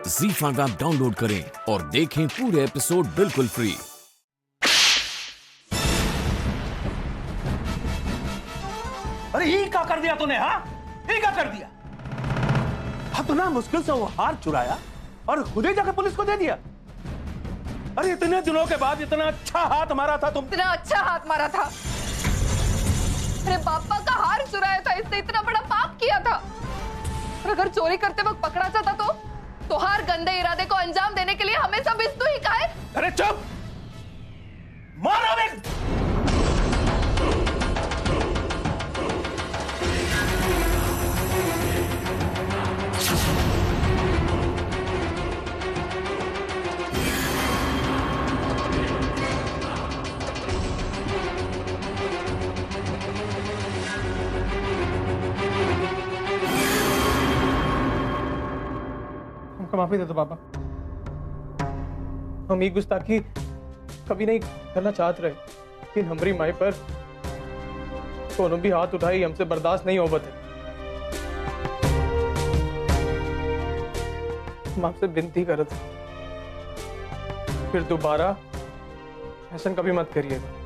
ZEE5 app download करें और देखें पूरे एपिसोड बिल्कुल फ्री। अरे ये क्या कर दिया तूने? हाँ, ये क्या कर दिया? इतना मुश्किल से वो हार चुराया और खुद ही जाके पुलिस को दे दिया। अरे इतने दिनों के बाद इतना अच्छा हाथ मारा था तुम। इतना अच्छा हाथ मारा था। अरे पापा का हार चुराया था, इसने इतना बड़ा पाप किया था। और अगर चोरी करते वक्त पकड़ा जाता तो हर गंदे इरादे को अंजाम देने के लिए हमें सब इस्तु ही खाए। अरे चुप, मारो भी। माफी दे दो पापा, हम ये गुस्ताखी कभी नहीं करना चाहते रहे, लेकिन हमारी माई पर दोनों भी हाथ उठाई हमसे बर्दाश्त नहीं हो बते। हम आपसे विनती कर रहे थे, फिर दोबारा ऐसा कभी मत करिएगा।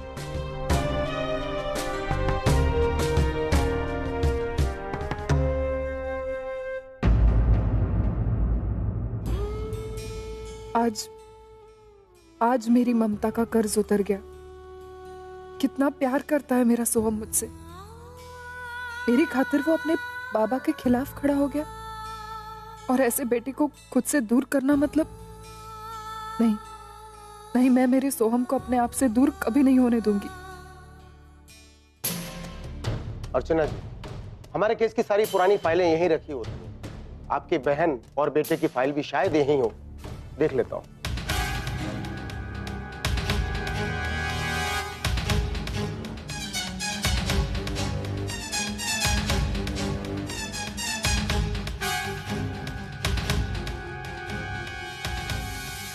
आज मेरी ममता का कर्ज उतर गया। कितना प्यार करता है मेरा सोहम मुझसे। मेरी खातिर वो अपने बाबा के खिलाफ खड़ा हो गया और ऐसे बेटी को खुद से दूर करना मतलब नहीं, मैं मेरे सोहम को अपने आप से दूर कभी नहीं होने दूंगी। अर्चना जी, हमारे केस की सारी पुरानी फाइलें यहीं रखी होती हैं। आपकी बहन और बेटे की फाइल भी शायद यहीं हो, देख लेता हूं।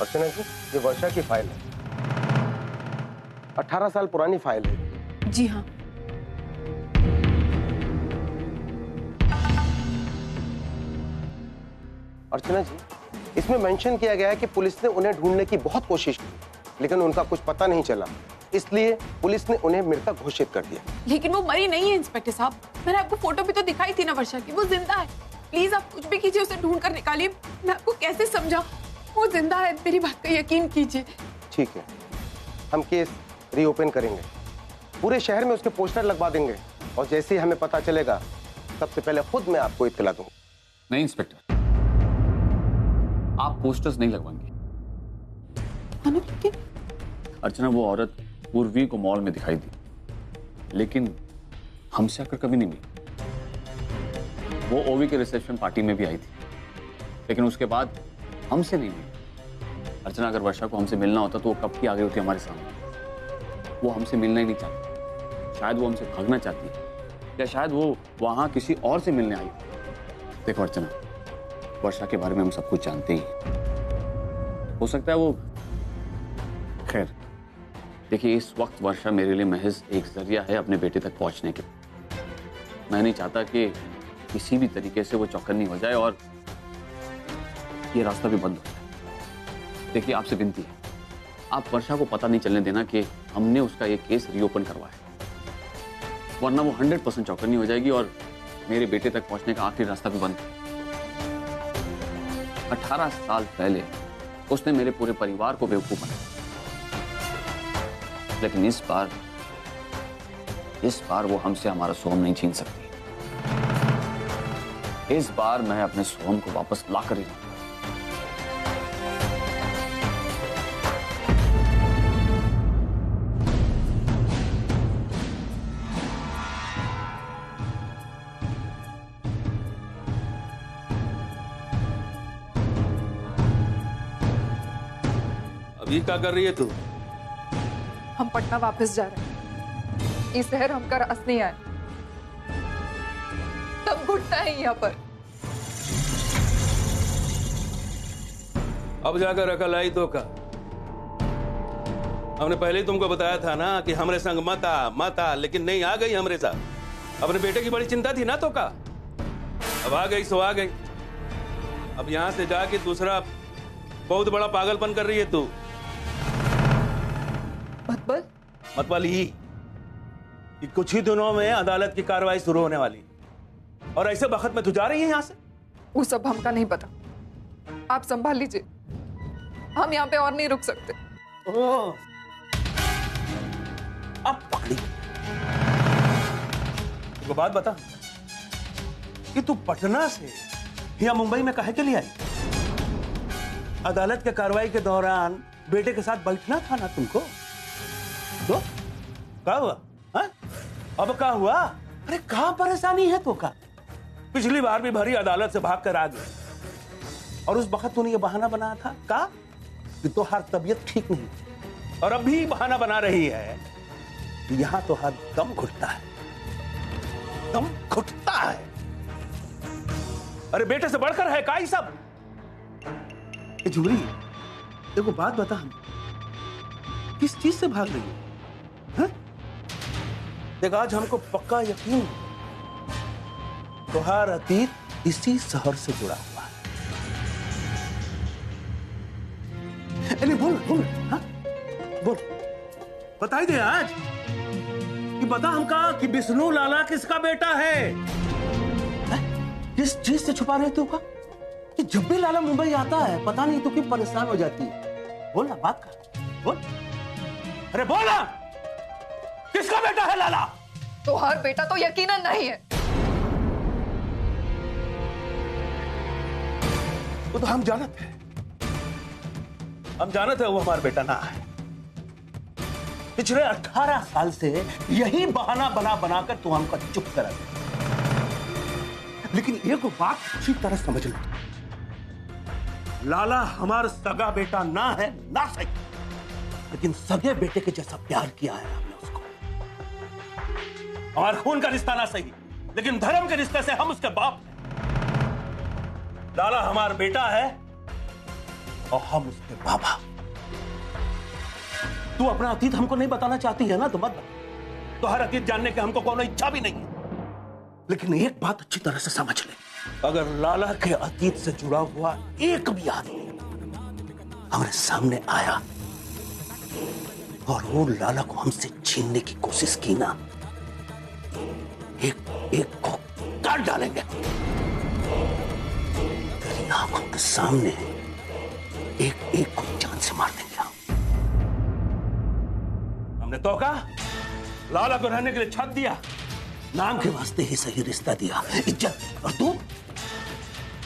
अर्चना जी, ये वर्षा की फाइल है। 18 साल पुरानी फाइल है। जी हाँ। अर्चना जी, इसमें मेंशन किया गया है कि पुलिस ने उन्हें ढूंढने की बहुत कोशिश की, लेकिन उनका कुछ पता नहीं चला, इसलिए पुलिस ने उन्हें मृतक घोषित कर दिया। लेकिन वो मरी नहीं है इंस्पेक्टर साहब। मैंने आपको फोटो भी तो दिखाई थी ना वर्षा की, वो जिंदा है। प्लीज आप कुछ भी कीजिए, उसे ढूंढ कर निकालिए। मैं आपको कैसे समझा, वो जिंदा है, मेरी बात का यकीन कीजिए। ठीक है, हम केस रीओपन करेंगे, पूरे शहर में उसके पोस्टर लगवा देंगे और जैसे ही हमें पता चलेगा सबसे पहले खुद मैं आपको इत्तला दूंगा। नहीं इंस्पेक्टर, आप पोस्टर्स नहीं लगवाएंगे। अर्चना वो औरत पूर्वी को मॉल में दिखाई दी, लेकिन हमसे आकर कभी नहीं मिली। वो ओवी के रिसेप्शन पार्टी में भी आई थी, लेकिन उसके बाद हमसे नहीं मिली। अर्चना अगर वर्षा को हमसे मिलना होता तो वो कब की आ गई होती हमारे सामने। वो हमसे मिलना ही नहीं चाहती। शायद वो हमसे भागना चाहती है, या शायद वो वहां किसी और से मिलने आई। देखो अर्चना, वर्षा के बारे में हम सब कुछ जानते ही। हो सकता है वो, खैर देखिए, इस वक्त वर्षा मेरे लिए महज एक जरिया है अपने बेटे तक पहुंचने के। मैं नहीं चाहता कि किसी भी तरीके से वो चौकन्नी हो जाए और ये रास्ता भी बंद हो जाए। देखिए, आपसे विनती है, आप वर्षा को पता नहीं चलने देना कि हमने उसका ये केस रीओपन करवाया, वरना वो 100% चौकन्नी हो जाएगी और मेरे बेटे तक पहुंचने का आखिरी रास्ता भी बंद। 18 साल पहले उसने मेरे पूरे परिवार को बेवकूफ बनाया, लेकिन इस बार वो हमसे हमारा सोहम नहीं छीन सकती। इस बार मैं अपने सोहम को वापस ला कर ही रहूंगा। अभी क्या कर रही है तू? हम पटना वापस जा रहे हैं। इस शहर हमका रास नहीं आए, तब घुटना है यहाँ पर। अब जाकर अकल आई तो का? हमने पहले ही तुमको बताया था ना कि हमरे संग मत आ, लेकिन नहीं, आ गई हमरे साथ। अपने बेटे की बड़ी चिंता थी ना तो का? अब आ गई सो आ गई। अब यहां से जाके दूसरा बहुत बड़ा पागलपन कर रही है तू। मतबल मतलब ही कि कुछ ही दिनों में अदालत की कार्रवाई शुरू होने वाली है और ऐसे वक्त में तू जा रही है यहां से। वो सब हमका नहीं पता, आप संभाल लीजिए, हम यहाँ पे और नहीं रुक सकते। ओह, अब पकड़ी। तुमको बात बता कि तू पटना से या मुंबई में काहे के लिए आई? अदालत के कार्रवाई के दौरान बेटे के साथ बैठना था ना तुमको? तो क्या हुआ? हा? अब क्या हुआ? अरे कहां परेशानी है तो का? पिछली बार भी भरी अदालत से भाग कर आ गई और उस वक्त तूने ये बहाना बनाया था का कि तो हर तबीयत ठीक नहीं, और अब भी बहाना बना रही है कि यहां तो हर दम घुटता है, दम घुटता है। अरे बेटे से बढ़कर है का ही सब? जूरी, देखो बात बता, हम किस चीज से भाग रही है? देख आज हमको पक्का यकीन है तुम्हारा अतीत इसी शहर से जुड़ा हुआ है। नहीं बोल बोल, हाँ बोल, बताई दे आज कि बता हमका कि विष्णु लाला किसका बेटा है? किस चीज से छुपा रहे थे कि जब भी लाला मुंबई आता है पता नहीं तो क्यों परेशान हो जाती है? बोल ना, बात कर, बोल। अरे बोल ना, किसका बेटा है लाला? तो हर बेटा तो यकीनन नहीं है। वो तो हम जानते हैं, हम जानते हैं वो हमारा बेटा ना है। पिछले 18 साल से यही बहाना बना बनाकर तू हमको चुप करा दे। लेकिन एक बात अच्छी तरह समझ लो, लाला हमारा सगा बेटा ना है ना सही, लेकिन सगे बेटे के जैसा प्यार किया है हमने उसको। हमारे खून का रिश्ता ना सही, लेकिन धर्म के रिश्ते से हम उसके बाप हैं। लाला हमारा बेटा है और हम उसके बाबा। तू अपना अतीत हमको नहीं बताना चाहती है ना, तो मत बता। तो हर अतीत जानने की हमको कोई इच्छा भी नहीं है, लेकिन एक बात अच्छी तरह से समझ ले, अगर लाला के अतीत से जुड़ा हुआ एक भी आदमी हमारे सामने आया और वो लाला को हमसे छीनने की कोशिश की ना, एक एक को काट डालेंगे। तेरी आंखों के सामने एक एक को जान से मार देंगे हम। हमने तो कहा लाला को रहने के लिए छत दिया, नाम के वास्ते ही सही रिश्ता दिया, इज्जत, और तू?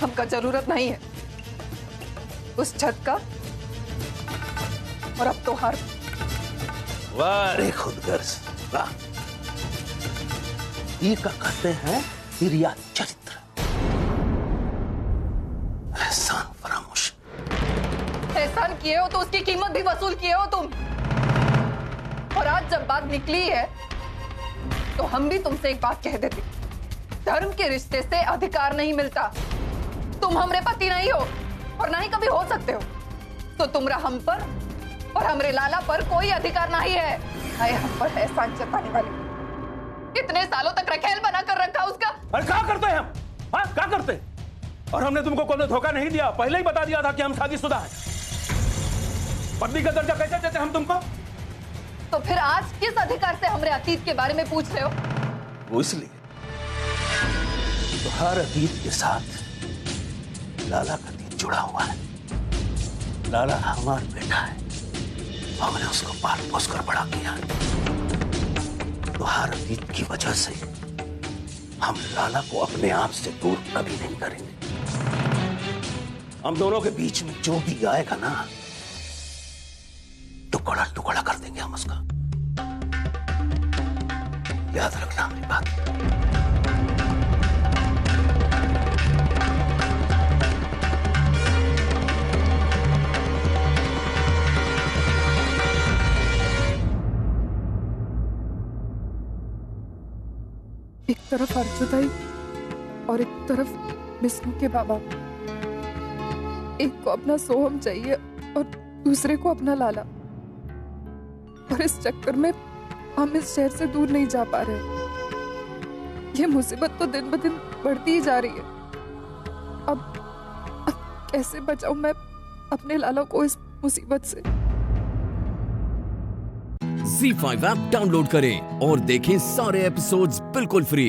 हमका जरूरत नहीं है उस छत का, और अब तो हर वारे खुदगर्ज, वाह। ये का कहते हैं हिरिया चरित्र, एहसान फरामोश। एहसान किए हो तो उसकी कीमत भी वसूल किए हो तुम। और आज जब बात निकली है तो हम भी तुमसे एक बात कह देते, धर्म के रिश्ते से अधिकार नहीं मिलता। तुम हमरे पति नहीं हो और ना ही कभी हो सकते हो, तो तुमरा हम पर और हमरे लाला पर कोई अधिकार नहीं है। आए हम पर एहसान जताने वाले, कितने सालों तक रखेल बना कर रखा उसका। अरे क्या करते हैं हम? हाँ क्या करते? और हमने तुमको कोई धोखा नहीं दिया, पहले ही बता दिया था कि हम शादीशुदा हैं। पत्नी का दर्जा कैसे देते हम तुमको? तो फिर आज किस अधिकार से हमरे अतीत के बारे में पूछ रहे हो? वो इसलिए तो हर अतीत के साथ लाला का अतीत जुड़ा हुआ है। लाला हमारा बेटा है, हमने उसको पाल पोस कर बड़ा किया। तो हर अतीत की वजह से हम लाला को अपने आप से दूर कभी नहीं करेंगे। हम दोनों के बीच में जो भी आएगा ना, टुकड़ा टुकड़ा कर देंगे हम उसका। याद रखना मेरी बात। एक तरफ अर्जुदाई और एक तरफ विष्णु के बाबा। एक को अपना सोहम चाहिए और दूसरे को अपना लाला, और इस चक्कर में हम इस शहर से दूर नहीं जा पा रहे। ये मुसीबत तो दिन ब दिन बढ़ती ही जा रही है। अब कैसे बचाऊं मैं अपने लाला को इस मुसीबत से। ZEE5 ऐप डाउनलोड करें और देखें सारे एपिसोड्स बिल्कुल फ्री।